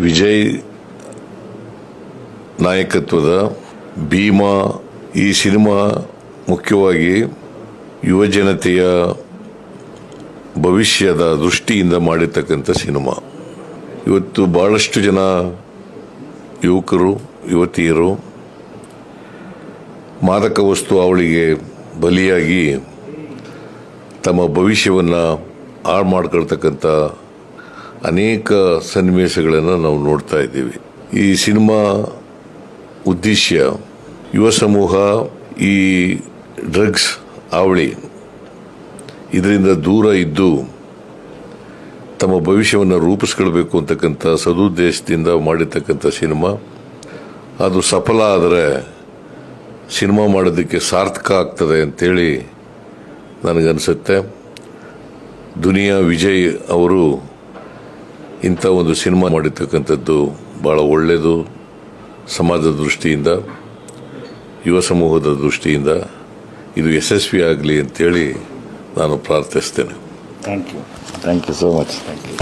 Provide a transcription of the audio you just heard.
ವಿಜಯ್ ನಾಯಕತ್ವದ ಭೀಮಾ ಈ ಸಿನಿಮಾ ಮುಖ್ಯವಾಗಿ ಯುವ ಜನತೆಯ ಭವಿಷ್ಯದ ದೃಷ್ಟಿಯಿಂದ ಮಾಡಿರ್ತಕ್ಕಂಥ ಸಿನಿಮಾ. ಇವತ್ತು ಬಹಳಷ್ಟು ಜನ ಯುವಕರು ಯುವತಿಯರು ಮಾದಕ ವಸ್ತು ಅವಳಿಗೆ ಬಲಿಯಾಗಿ ತಮ್ಮ ಭವಿಷ್ಯವನ್ನು ಹಾಳು ಮಾಡ್ಕೊಳ್ತಕ್ಕಂಥ ಅನೇಕ ಸನ್ನಿವೇಶಗಳನ್ನು ನಾವು ನೋಡ್ತಾ ಇದ್ದೀವಿ. ಈ ಸಿನಿಮಾ ಉದ್ದೇಶ ಯುವ ಸಮೂಹ ಈ ಡ್ರಗ್ಸ್ ಅವಳಿ ಇದರಿಂದ ದೂರ ಇದ್ದು ತಮ್ಮ ಭವಿಷ್ಯವನ್ನು ರೂಪಿಸ್ಕೊಳ್ಬೇಕು ಅಂತಕ್ಕಂಥ ಸದುದ್ದೇಶದಿಂದ ಮಾಡಿರ್ತಕ್ಕಂಥ ಸಿನಿಮಾ. ಅದು ಸಫಲ ಆದರೆ ಸಿನಿಮಾ ಮಾಡೋದಕ್ಕೆ ಸಾರ್ಥಕ ಆಗ್ತದೆ ಅಂತೇಳಿ ನನಗನ್ಸುತ್ತೆ. ದುನಿಯಾ ವಿಜಯ್ ಅವರು ಇಂಥ ಒಂದು ಸಿನಿಮಾ ಮಾಡಿರ್ತಕ್ಕಂಥದ್ದು ಭಾಳ ಒಳ್ಳೆಯದು. ಸಮಾಜದ ದೃಷ್ಟಿಯಿಂದ, ಯುವ ಸಮೂಹದ ದೃಷ್ಟಿಯಿಂದ ಇದು ಯಶಸ್ವಿ ಆಗಲಿ ಅಂತೇಳಿ ನಾನು ಪ್ರಾರ್ಥಿಸ್ತೇನೆ. Thank you so much. Thank you.